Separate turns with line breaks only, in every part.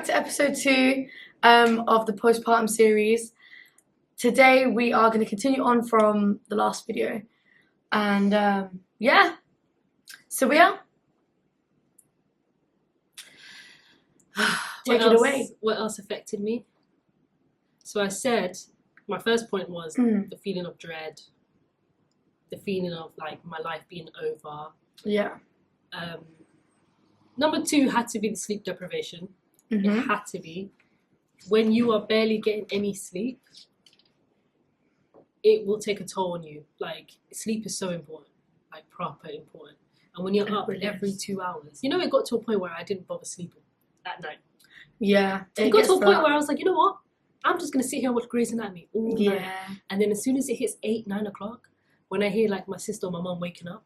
to episode 2 of the postpartum series. Today we are going to continue on from the last video. And yeah, Sawiya, take it away.
What else affected me? So I said, my first point was the feeling of dread, the feeling of like my life being over.
Yeah.
Number 2 had to be the sleep deprivation.
Mm-hmm.
It had to be. When you are barely getting any sleep, it will take a toll on you. Like, sleep is so important, like proper important. And when you're up every 2 hours, you know, it got to a point where I didn't bother sleeping at night.
Yeah.
It got to a point where I was like, you know what? I'm just going to sit here and watch Grey's Anatomy all night. And then as soon as it hits 8, 9 o'clock, when I hear like my sister or my mum waking up,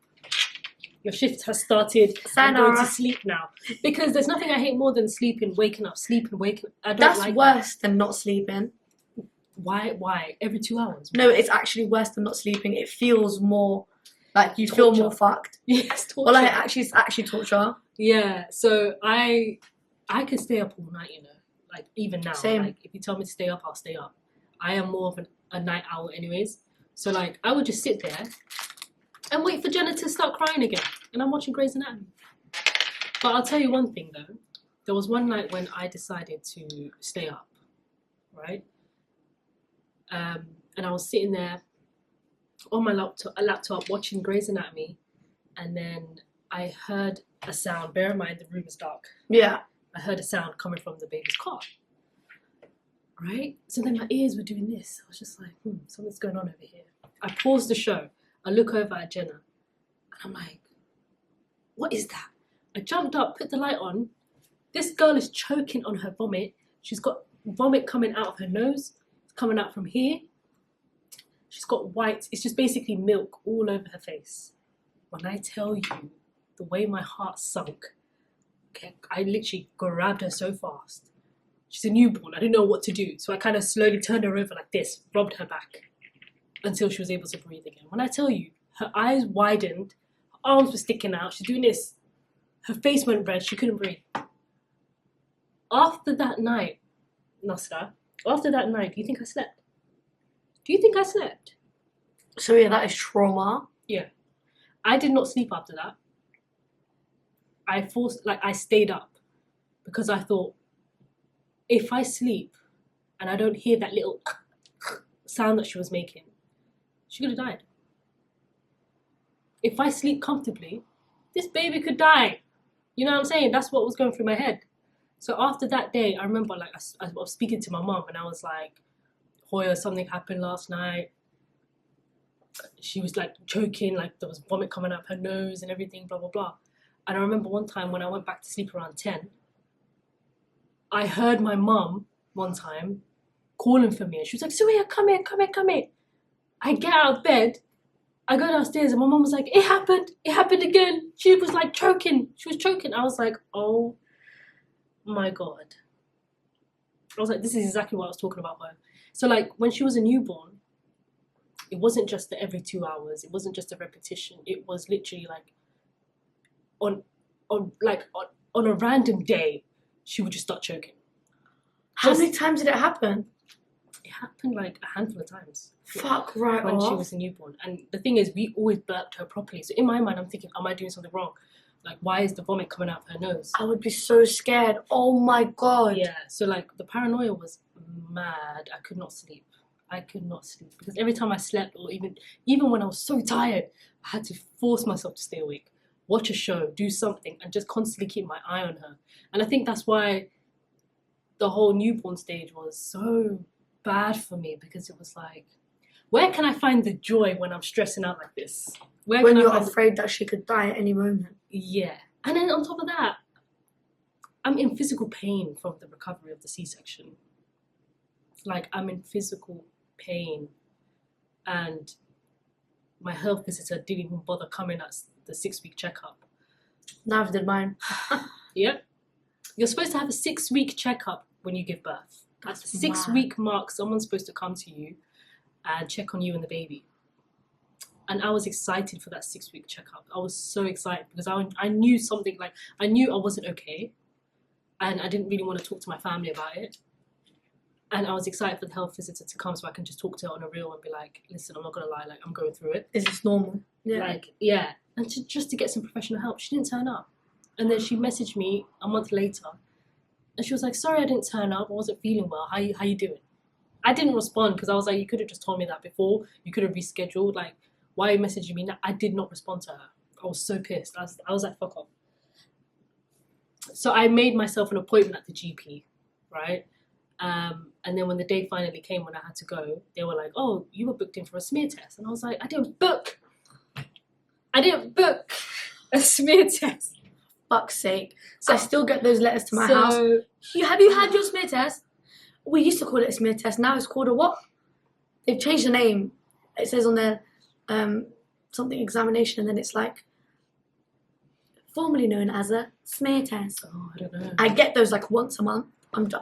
your shift has started. I'm going to sleep now. Because there's nothing I hate more than waking up. I don't
That's
like
worse than not sleeping.
Why? Every 2 hours?
No, it's actually worse than not sleeping. It feels more like you feel more fucked.
Yes, torture.
Well, it's actually torture.
Yeah, so I can stay up all night, you know. Like, even now.
Same.
Like, if you tell me to stay up, I'll stay up. I am more of a night owl anyways. So, like, I would just sit there and wait for Jenna to start crying again. And I'm watching Grey's Anatomy. But I'll tell you one thing, though. There was one night when I decided to stay up, right? And I was sitting there on my laptop watching Grey's Anatomy. And then I heard a sound. Bear in mind, the room is dark.
Yeah.
I heard a sound coming from the baby's cot. Right? So then my ears were doing this. I was just like, something's going on over here. I paused the show. I look over at Jenna. And I'm like, what is that? I jumped up, put the light on. This girl is choking on her vomit. She's got vomit coming out of her nose. It's coming out from here. She's got white. It's just basically milk all over her face. When I tell you the way my heart sunk, okay, I literally grabbed her so fast. She's a newborn. I didn't know what to do. So I kind of slowly turned her over like this, rubbed her back until she was able to breathe again. When I tell you, her eyes widened, her arms were sticking out, she's doing this. Her face went red, she couldn't breathe. After that night, Nasra, do you think I slept? Do you think I slept?
So yeah, that is trauma.
Yeah. I did not sleep after that. I stayed up because I thought, if I sleep and I don't hear that little sound that she was making, she could have died. If I sleep comfortably, this baby could die. You know what I'm saying? That's what was going through my head. So after that day, I remember like I was speaking to my mom and I was like, Hoya, something happened last night. She was like choking, like there was vomit coming out her nose and everything, blah, blah, blah. And I remember one time when I went back to sleep around 10, I heard my mum one time calling for me and she was like, Sawiya, come here. I get out of bed, I go downstairs and my mum was like, it happened again. She was like choking. I was like, oh my God. I was like, this is exactly what I was talking about her. So like when she was a newborn, it wasn't just the every 2 hours. It wasn't just a repetition. It was literally like on a random day, she would just start choking.
How many times did it happen?
It happened like a handful of times.
Fuck right
when
off.
She was a newborn. And the thing is, we always burped her properly. So in my mind, I'm thinking, am I doing something wrong? Like, why is the vomit coming out of her nose?
I would be so scared. Oh my God.
Yeah. So like the paranoia was mad. I could not sleep because every time I slept, or even when I was so tired, I had to force myself to stay awake, watch a show, do something, and just constantly keep my eye on her. And I think that's why the whole newborn stage was so bad for me, because it was like, where can I find the joy when I'm stressing out like this?
When you're afraid that she could die at any moment.
Yeah. And then on top of that, I'm in physical pain from the recovery of the C-section. Like, I'm in physical pain. And my health visitor didn't even bother coming at the 6-week checkup.
Neither did mine.
Yep. You're supposed to have a 6-week checkup when you give birth. At the 6-week mark, someone's supposed to come to you and check on you and the baby. And I was excited for that 6-week checkup. I was so excited because I knew something, like, I knew I wasn't okay. and I didn't really want to talk to my family about it. And I was excited for the health visitor to come so I can just talk to her on a real and be like, listen, I'm not gonna lie, like I'm going through it.
Is this normal? Yeah.
Like, yeah. And just to get some professional help. She didn't turn up. And then she messaged me a month later and she was like, sorry I didn't turn up, I wasn't feeling well. How you doing? I didn't respond because I was like, you could have just told me that before. You could have rescheduled. Like, why are you messaging me now? I did not respond to her. I was so pissed. I was like, fuck off. So I made myself an appointment at the GP, right? And then when the day finally came when I had to go, they were like, oh, you were booked in for a smear test. And I was like, I didn't book a smear test.
Fuck's sake. So I still get those letters to my house. Have you had your smear test? We used to call it a smear test. Now it's called a what? They've changed the name. It says on there something examination, and then it's like formerly known as a smear test.
Oh, I don't know.
I get those like once a month.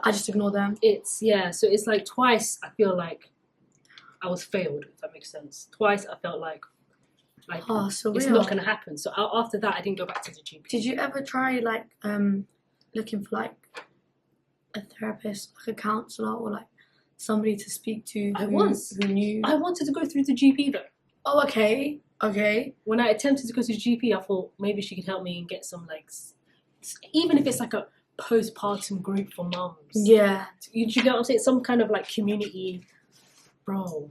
I just ignore them.
So it's like twice I feel like I was failed, if that makes sense. Twice I felt like
so
it's not going to happen. So after that I didn't go back to the GP.
Did you ever try like looking for like a therapist, like a counsellor, or like somebody to speak to who knew?
I wanted to go through the GP though.
Oh, okay. When
I attempted to go to the GP, I thought maybe she could help me and get some like, even if it's like a postpartum group for mums.
Yeah.
You get what I'm saying? Some kind of like community, bro.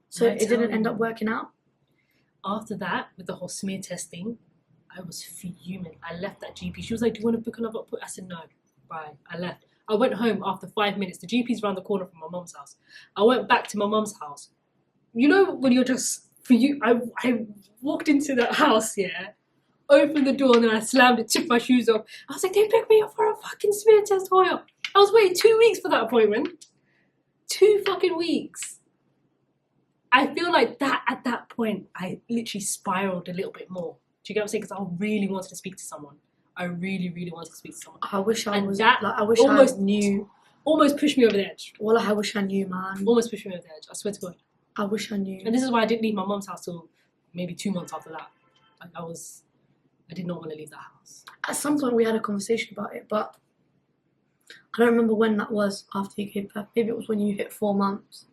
So it didn't end up working out?
After that, with the whole smear testing, I was fuming. I left that GP. She was like, do you want to book another appointment? I said, no. Bye. I left. I went home after 5 minutes. The GP's around the corner from my mum's house. I went back to my mum's house. You know when you're just, I walked into the house, yeah, opened the door and then I slammed it, took my shoes off. I was like, they picked me up for a fucking smear test, Hoya. I was waiting 2 weeks for that appointment. 2 fucking weeks. I feel like that at that point, I literally spiraled a little bit more. Do you get what I'm saying? Because I really wanted to speak to someone. I really, really wanted to speak to someone.
I wish I was.
That
I wish
almost
I knew.
Almost pushed me over the edge.
Well, I wish I knew, man.
Almost pushed me over the edge. I swear to God.
I wish I knew.
And this is why I didn't leave my mum's house till maybe 2 months after that. Like I did not want to leave that house.
At some point we had a conversation about it, but I don't remember when that was after you gave birth. Maybe it was when you hit 4 months.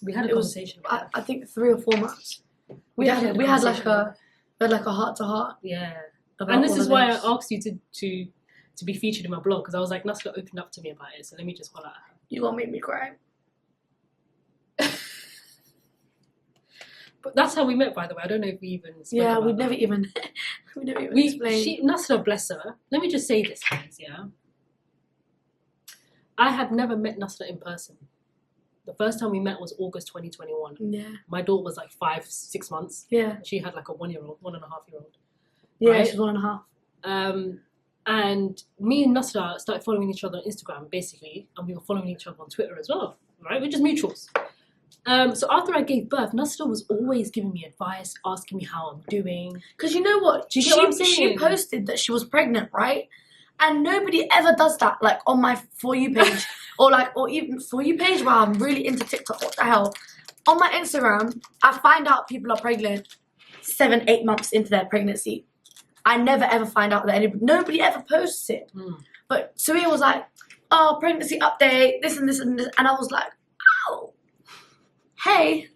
We had a conversation about
I think 3 or 4 months. We had like a heart to heart.
Yeah. And this is why I asked you to be featured in my blog, because I was like, Nasra opened up to me about it, so let me just holler at her.
You gonna make me cry.
But that's how we met, by the way. I don't know if we even
we never even explained.
Nasra, bless her. Let me just say this, guys, yeah. I had never met Nasra in person. The first time we met was August 2021.
Yeah.
My daughter was like 5-6 months.
Yeah.
She had like a 1-year-old, 1.5-year-old.
Yeah,
right?
she's 1.5.
And me and Nasra started following each other on Instagram, basically, and we were following each other on Twitter as well, right? We're just mutuals. So after I gave birth, Nasra was always giving me advice, asking me how I'm doing.
Because you know what?
Do you get what I'm saying?
She posted that she was pregnant, right? And nobody ever does that, like on my For You page, or even For You page. Wow, I'm really into TikTok. What the hell? On my Instagram, I find out people are pregnant 7-8 months into their pregnancy. I never ever find out that nobody ever posts it. But Sawiya was like, "Oh, pregnancy update, this and this and this," and I was like, "Oh, hey,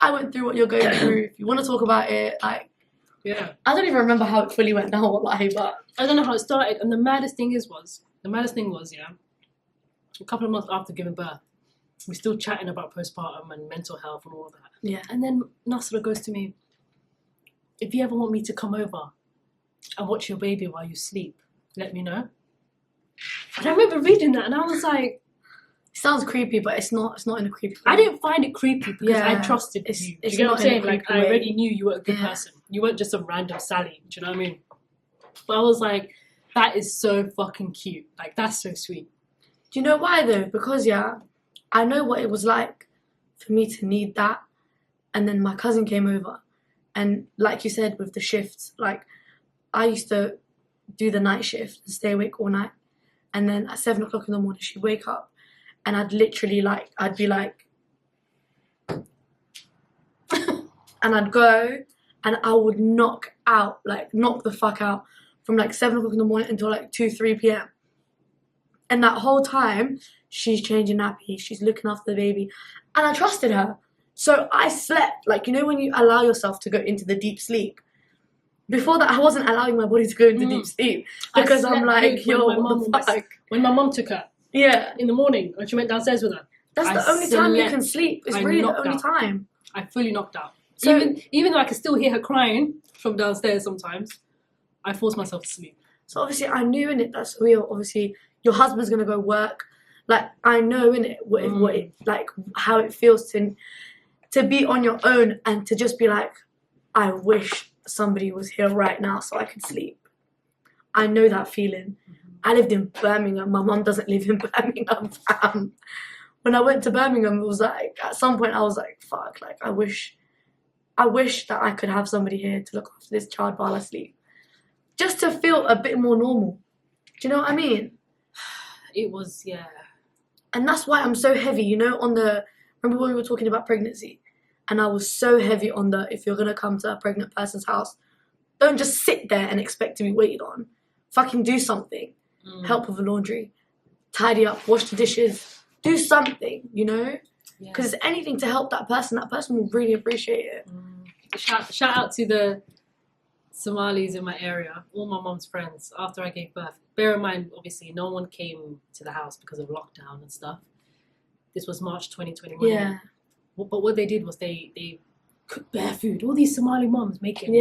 I went through what you're going through. If you want to talk about it, like."
Yeah.
I don't even remember how it fully went down, wallahi, but
I don't know how it started. And the maddest thing was, yeah, a couple of months after giving birth, we're still chatting about postpartum and mental health and all of that.
Yeah.
And then Nasra goes to me, if you ever want me to come over and watch your baby while you sleep, let me know. And I remember reading that and I was like,
it sounds creepy, but it's not in a creepy way.
I didn't find it creepy because I trusted you. Do you get what I'm saying? Like, I already knew you were a good person. You weren't just a random Sally. Do you know what I mean? But I was like, that is so fucking cute. Like, that's so sweet.
Do you know why though? Because I know what it was like for me to need that. And then my cousin came over. And like you said, with the shifts, like I used to do the night shift and stay awake all night. And then at 7 o'clock in the morning, she'd wake up. And I'd literally I'd be like, and I'd go and I would knock the fuck out from like 7 o'clock in the morning until like 2-3 p.m. And that whole time, she's changing nappies, she's looking after the baby. And I trusted her. So I slept, like, you know when you allow yourself to go into the deep sleep? Before that, I wasn't allowing my body to go into deep sleep. Because I'm like, yo, what the fuck?
When my mom took her
Yeah.
in the morning, when she went downstairs with her.
That's the only time you can sleep. It's really the only time.
I fully knocked out.
So,
even though I could still hear her crying from downstairs sometimes, I forced myself to sleep.
So obviously I knew in it that's real. Obviously your husband's gonna go work. Like I know in it what it like how it feels to be on your own and to just be like, I wish somebody was here right now so I could sleep. I know that feeling. I lived in Birmingham. My mum doesn't live in Birmingham. When I went to Birmingham, it was like at some point I was like, fuck, like I wish that I could have somebody here to look after this child while I sleep. Just to feel a bit more normal. Do you know what I mean?
It was, yeah.
And that's why I'm so heavy, you know, remember when we were talking about pregnancy? And I was so heavy on if you're going to come to a pregnant person's house, don't just sit there and expect to be waited on. Fucking do something. Help with the laundry. Tidy up, wash the dishes. Do something, you know? Because it's anything to help that person will really appreciate it.
Shout out to the Somalis in my area, all my mom's friends, after I gave birth. Bear in mind, obviously, no one came to the house because of lockdown and stuff. This was March 2021.
Yeah.
But what they did was they cooked bare food. All these Somali moms making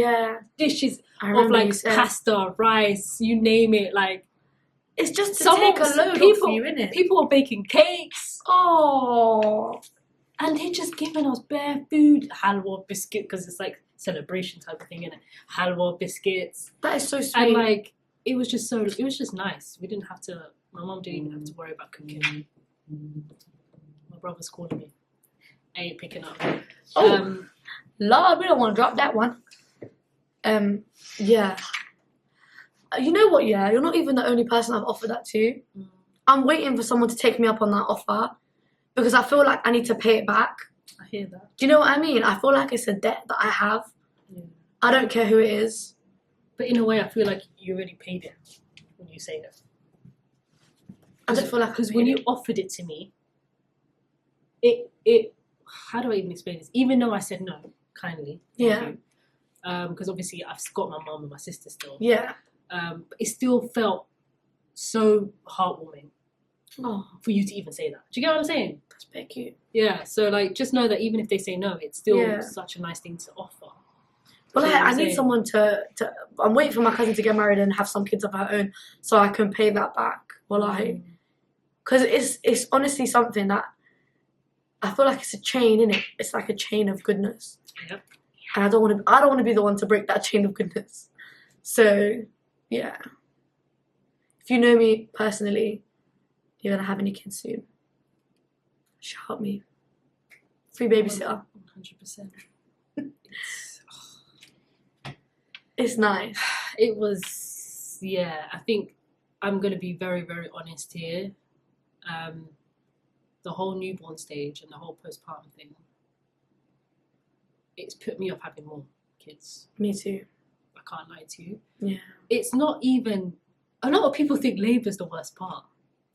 dishes of like pasta, rice, you name it. Like
it's just to take a load off you, innit?
People were baking cakes.
Oh.
And they just giving us bare food, halwa, biscuit, because it's like celebration type of thing, innit? Halwa, biscuits.
That is so sweet.
And like it was just nice. We didn't have to. My mom didn't even have to worry about cooking. My brother's calling me. I ain't picking up.
Lord, we don't want to drop that one. Yeah. You know what? Yeah, you're not even the only person I've offered that to. I'm waiting for someone to take me up on that offer because I feel like I need to pay it back.
I hear that.
Do you know what I mean? I feel like it's a debt that I have.
Yeah.
I don't care who it is.
But in a way, I feel like you already paid it when you say that.
I don't feel like
because when you offered it to me, it how do I even explain this? Even though I said no, kindly.
Yeah.
Because obviously I've got my mom and my sister still.
Yeah.
But it still felt so heartwarming for you to even say that. Do you get what I'm saying?
That's very cute.
Yeah. So like, just know that even if they say no, it's still such a nice thing to offer.
Well, I need someone to. I'm waiting for my cousin to get married and have some kids of her own, so I can pay that back. Well, because it's honestly something that I feel like it's a chain, innit? It's like a chain of goodness.
Yep.
And I don't want to be the one to break that chain of goodness. So, yeah. If you know me personally, you're gonna have any kids soon. Shout me. Free babysitter.
100%.
It's nice.
It was, yeah. I think I'm gonna be very, very honest here. The whole newborn stage and the whole postpartum thing, it's put me off having more kids.
Me too.
I can't lie to you.
Yeah.
It's not even, a lot of people think labour's the worst part.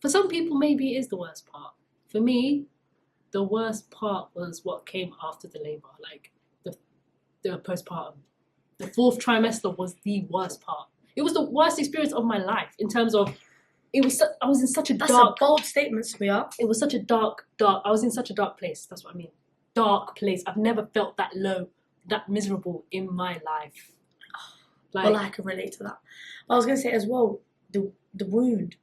For some people, maybe it is the worst part. For me, the worst part was what came after the labour, like the postpartum. The 4th trimester was the worst part. It was the worst experience of my life in terms of, I was in such a
That's
dark...
a bold statement, Sawiya.
It was such a dark, I was in such a dark place. That's what I mean. Dark place. I've never felt that low, that miserable in my life. Like,
well, I can relate to that. I was going to say as well, the wound.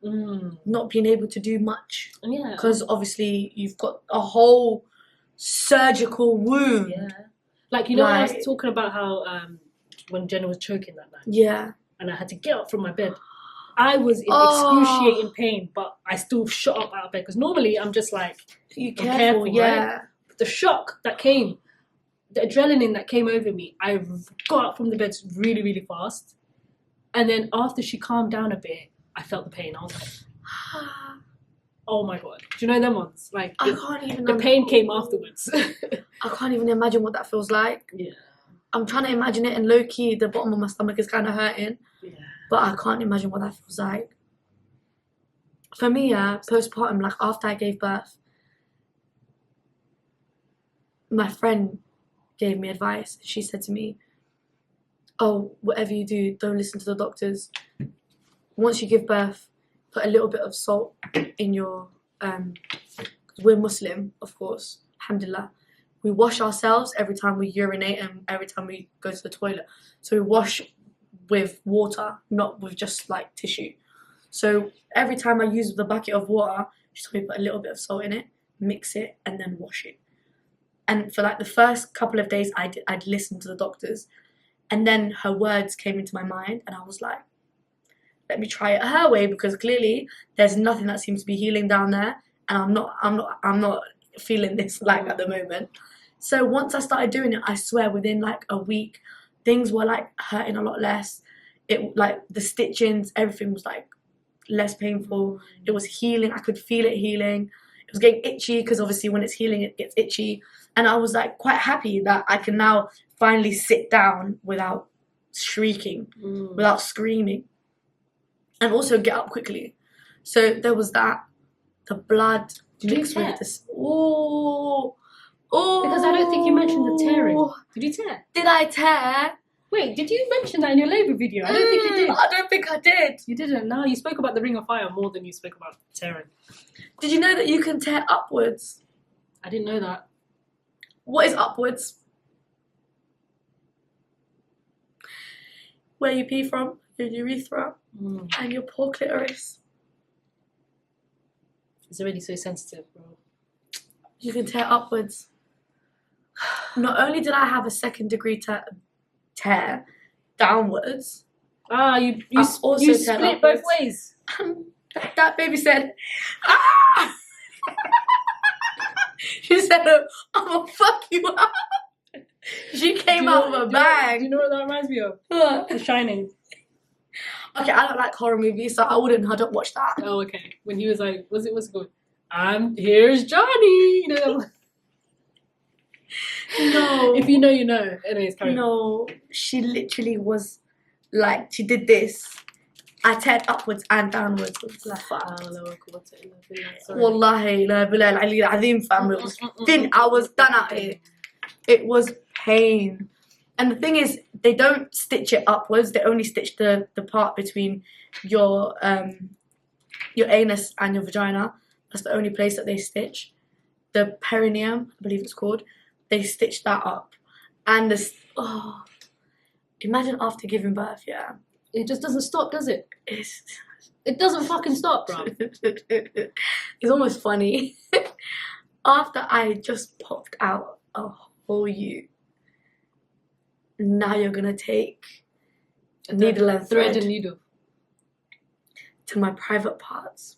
Not being able to do much.
Yeah.
Because obviously you've got a whole surgical wound.
Yeah. Like, you know, I was talking about how when Jenna was choking that night.
Yeah.
And I had to get up from my bed. I was in excruciating pain, but I still shot up out of bed. Because normally I'm just like,
you careful, yeah.
Right? But the shock that came, the adrenaline that came over me, I got up from the bed really, really fast. And then after she calmed down a bit, I felt the pain. I was like, oh my God. Do you know them ones? Like,
I can't even.
The pain came afterwards.
I can't even imagine what that feels like.
Yeah.
I'm trying to imagine it, and low key, the bottom of my stomach is kind of hurting.
Yeah.
But I can't imagine what that feels like. For me, yeah, postpartum, like after I gave birth, my friend gave me advice. She said to me, oh, whatever you do, don't listen to the doctors. Once you give birth, put a little bit of salt in your, we're Muslim, of course, alhamdulillah. We wash ourselves every time we urinate and every time we go to the toilet. So we wash with water, not with just like tissue. So every time I use the bucket of water, she told me put a little bit of salt in it, mix it, and then wash it. And for like the first couple of days, I'd listen to the doctors. And then her words came into my mind, and I was like, let me try it her way, because clearly there's nothing that seems to be healing down there, and I'm not feeling this like at the moment. So once I started doing it, I swear within like a week, things were like hurting a lot less. It like the stitchings, everything was like less painful. It was healing. I could feel it healing. It was getting itchy because obviously when it's healing, it gets itchy. And I was like quite happy that I can now finally sit down without shrieking, without screaming, and also get up quickly. So there was that. The blood mixed with this. Oh,
because I don't think you mentioned the tearing. Did you tear?
Did I tear?
Wait, did you mention that in your labour video? I don't think you did.
I don't think I did.
You didn't. No, you spoke about the ring of fire more than you spoke about tearing.
Did you know that you can tear upwards?
I didn't know that.
What is upwards? Where you pee from, your urethra, and your poor clitoris.
It's already so sensitive, bro.
You can tear upwards. Not only did I have a second-degree tear downwards.
You
also
split both ways.
That baby said, ah! She said, I'm gonna fuck you up. She came out with a bang.
Do you know what that reminds me of?
What?
The Shining.
Okay, I don't like horror movies, so I don't watch that.
Oh, okay. When he was like, what's it going? Here's Johnny. You know.
No.
If you know, you know. Anyways, carry on.
No, she literally was like, she did this. I teared upwards and downwards. Wallahi, la bilal ali al-azim, fam. It was thin. I was done out here. It was pain. And the thing is, they don't stitch it upwards. They only stitch the part between your anus and your vagina. That's the only place that they stitch. The perineum, I believe it's called. They stitch that up. And imagine after giving birth, yeah.
It just doesn't stop, does it? It doesn't fucking stop, bro.
It's almost funny. After I just popped out a whole you, now you're gonna take a needle and thread
and needle
to my private parts.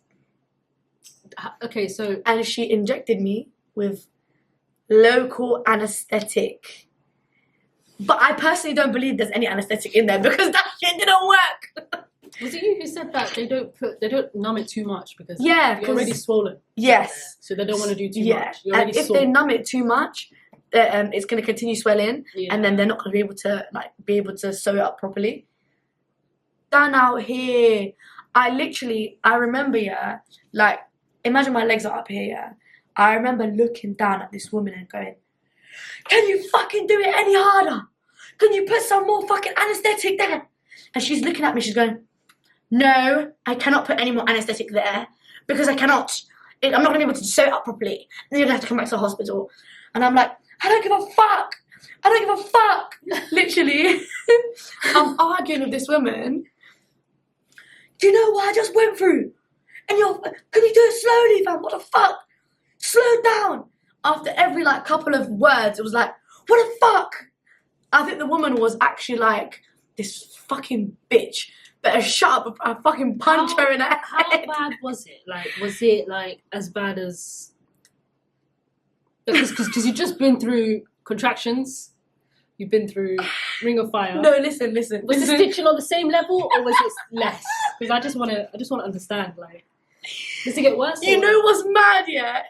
Okay, so
and she injected me with local anesthetic. But I personally don't believe there's any anesthetic in there because that shit didn't work.
Was it you who said that they don't numb it too much because
you're
already swollen?
Yes.
So they don't want to do too much.
And if they numb it too much, it's going to continue swelling, and then they're not going to be able to sew it up properly. Down out here, I remember, like, imagine my legs are up here, I remember looking down at this woman and going, can you fucking do it any harder? Can you put some more fucking anesthetic there? And she's looking at me, she's going, no, I cannot put any more anesthetic there because I cannot. I'm not going to be able to sew it up properly. And you're going to have to come back to the hospital. And I'm like, I don't give a fuck. I don't give a fuck. Literally. I'm arguing with this woman. Do you know what I just went through? And can you do it slowly, fam? What the fuck? Slow down. After every couple of words, it was like, what the fuck? I think the woman was actually like, this fucking bitch. Better shut up, I fucking punch her in the head.
How bad was it? Was it as bad as... Because you've just been through contractions, you've been through Ring of Fire.
No, listen.
Was the stitching on the same level or was it less? Because I just want to understand, does it get worse?
You know what's mad, yeah?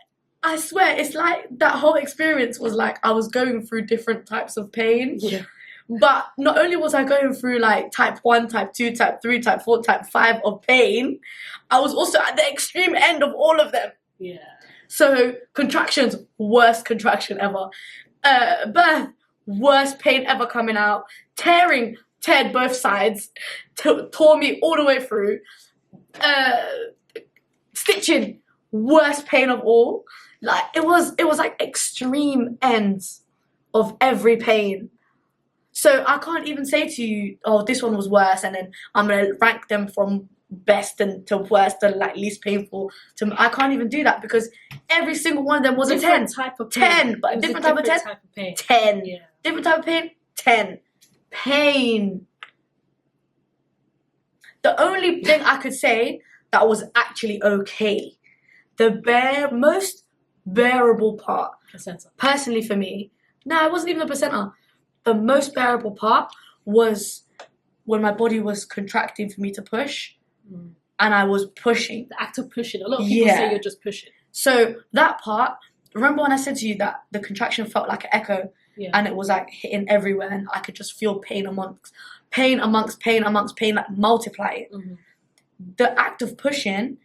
I swear, it's like that whole experience was like I was going through different types of pain.
Yeah.
But not only was I going through like type 1, type 2, type 3, type 4, type 5 of pain, I was also at the extreme end of all of them.
Yeah.
So contractions, worst contraction ever. Birth, worst pain ever coming out. Teared both sides, tore me all the way through. Stitching, worst pain of all. Like it was like extreme ends of every pain. So I can't even say to you, oh, this one was worse, and then I'm gonna rank them from best and to worst and like least painful. I can't even do that because every single one of them was a 10.
Type of pain.
10, but different type of 10.
Type of pain.
10.
Yeah.
Different type of pain. 10. Pain. The only thing I could say that was actually okay, the most bearable part,
Placenta.
personally for me, no, it wasn't even the placenta. The most bearable part was when my body was contracting for me to push, and I was pushing.
The act of pushing. A lot of people say you're just pushing.
So that part, remember when I said to you that the contraction felt like an echo, and it was like hitting everywhere, and I could just feel pain amongst pain, like multiplying.
Mm-hmm.
The act of pushing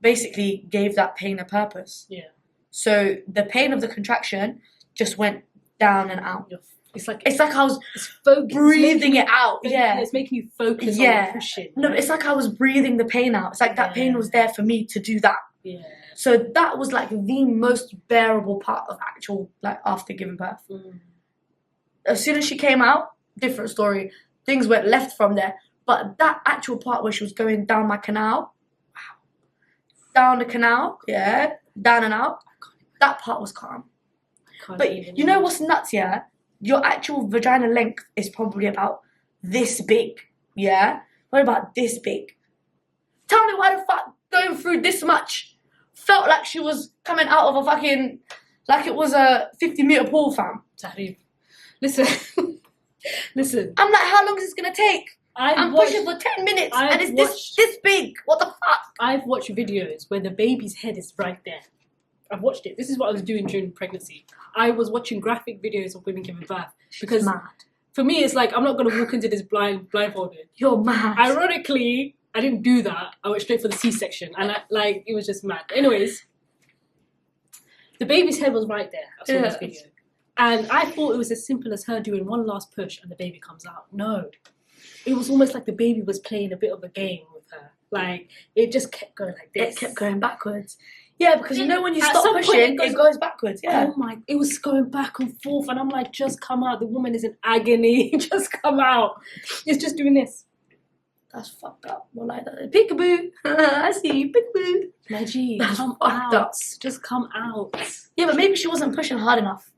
basically gave that pain a purpose.
Yeah.
So the pain of the contraction just went down and out.
It's like
I was
focus,
breathing it out.
It's making you focus on the pushing.
No, it's like I was breathing the pain out. It's like that pain was there for me to do that.
Yeah.
So that was like the most bearable part of actual, like, after giving birth. As soon as she came out, different story. Things went left from there. But that actual part where she was going down my canal, down the canal, down and out, that part was calm. But you know what's nuts, yeah? Your actual vagina length is probably about this big, Probably about this big. Tell me why the fuck going through this much felt like she was coming out of a fucking, like it was a 50-meter pool, fam.
Tahreeb. Listen.
I'm like, how long is this gonna take? I'm pushing for 10 minutes and it's this big. What the fuck?
I've watched videos where the baby's head is right there. I've watched it. This is what I was doing during pregnancy. I was watching graphic videos of women giving birth because
mad.
For me, it's like I'm not gonna walk into this blindfolded.
You're mad.
Ironically, I didn't do that. I went straight for the C-section, and it was just mad. Anyways, the baby's head was right there. I saw this video, and I thought it was as simple as her doing one last push and the baby comes out. No, it was almost like the baby was playing a bit of a game with her. Like it just kept going like this.
It kept going backwards. Yeah, because you know when you stop pushing, it goes backwards. Yeah.
Oh my! It was going back and forth, and I'm like, just come out. The woman is in agony. Just come out. It's just doing this.
That's fucked up. More like that. Peekaboo. I see you. Peekaboo.
Maggie,
That's
come
fucked
out.
up.
Just come out.
Yeah, but maybe she wasn't pushing hard enough.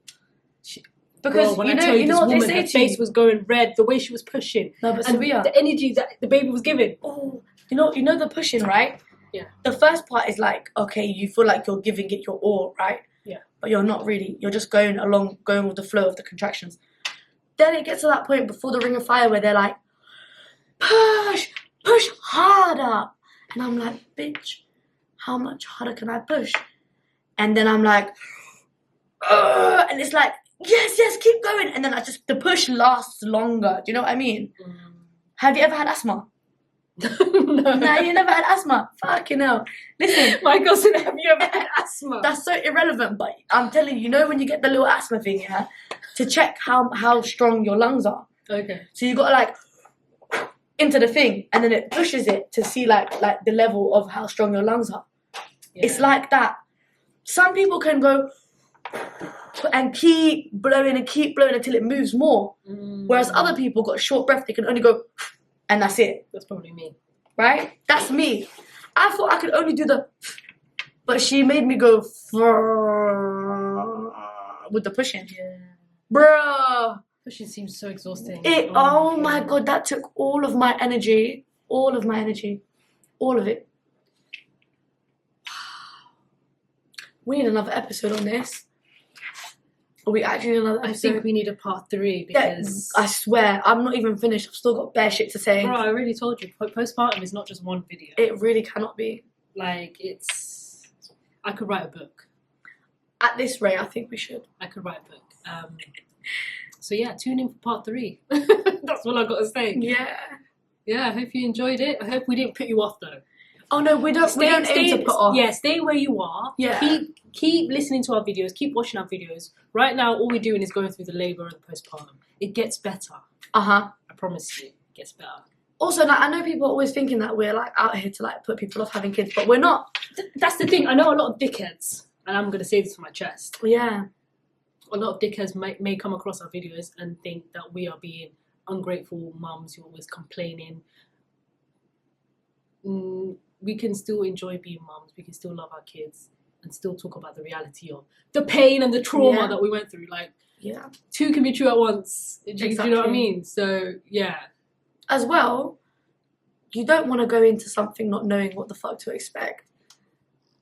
Because
when
you
I tell you
know
this
what
woman,
they say
her
to you.
face was going red. The way she was pushing.
No, but
and
Sawiya,
the energy that the baby was giving.
Oh, you know the pushing, right?
Yeah.
The first part is like, okay, you feel like you're giving it your all, right?
Yeah.
But you're not really. You're just going with the flow of the contractions. Then it gets to that point before the ring of fire where they're like, push harder. And I'm like, bitch, how much harder can I push? And then I'm like, and it's like, yes, keep going. And then the push lasts longer. Do you know what I mean? Have you ever had asthma?
No,
you never had asthma. Fucking hell. Listen.
My girl said, have you ever had asthma?
That's so irrelevant, but I'm telling you, when you get the little asthma thing, to check how strong your lungs are.
Okay.
So you got to like into the thing, and then it pushes it to see like the level of how strong your lungs are. Yeah. It's like that. Some people can go and keep blowing until it moves more. Whereas other people got short breath, they can only go and that's it.
That's probably me.
Right? That's me. I thought I could only do but she made me go with the pushing. Yeah. Bruh.
Pushing seems so exhausting.
Oh my god, that took all of my energy. All of it. We need another episode on this. Are we actually need another episode?
I think we need a part 3 because...
I swear, I'm not even finished. I've still got bare shit to say.
Bro, I already told you, postpartum is not just one video.
It really cannot be.
Like, I could write a book.
At this rate, I think we should.
I could write a book. So yeah, tune in for part 3. That's all I got to say.
Yeah.
Yeah, I hope you enjoyed it. I hope we didn't put you off though.
Oh no, we don't aim to put off.
Yeah, stay where you are.
Yeah.
Keep listening to our videos. Keep watching our videos. Right now, all we're doing is going through the labour and the postpartum. It gets better. I promise you, it gets better.
Also, like, I know people are always thinking that we're like out here to like put people off having kids, but we're not.
That's the thing. I know a lot of dickheads, and I'm gonna say this from my chest.
Yeah.
A lot of dickheads may come across our videos and think that we are being ungrateful mums who are always complaining. We can still enjoy being mums. We can still love our kids and still talk about the reality of the pain and the trauma that we went through. Like, two can be true at once. Do you know what I mean? So, yeah.
As well, you don't want to go into something not knowing what the fuck to expect.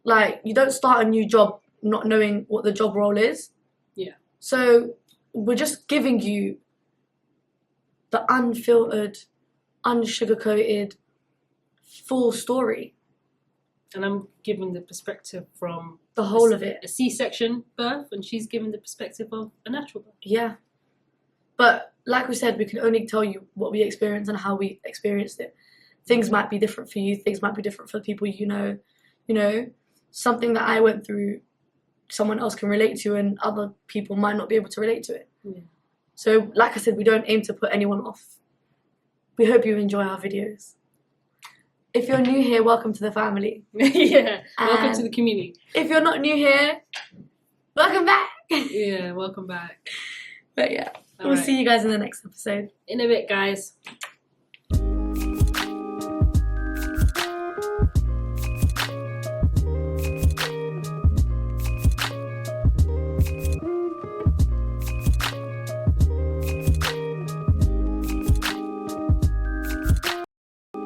Like, you don't start a new job not knowing what the job role is.
Yeah.
So, we're just giving you the unfiltered, unsugar-coated, full story.
And I'm giving the perspective from
the whole of it.
A C-section birth, and she's giving the perspective of a natural birth.
Yeah. But like we said, we can only tell you what we experienced and how we experienced it. Things might be different for you. Things might be different for the people you know. You know, something that I went through, someone else can relate to, and other people might not be able to relate to it.
Yeah.
So, like I said, we don't aim to put anyone off. We hope you enjoy our videos. If you're new here, welcome to the family.
Yeah, welcome to the community.
If you're not new here, welcome back.
Yeah, welcome back.
But yeah, we'll see you guys in the next episode.
In a bit, guys.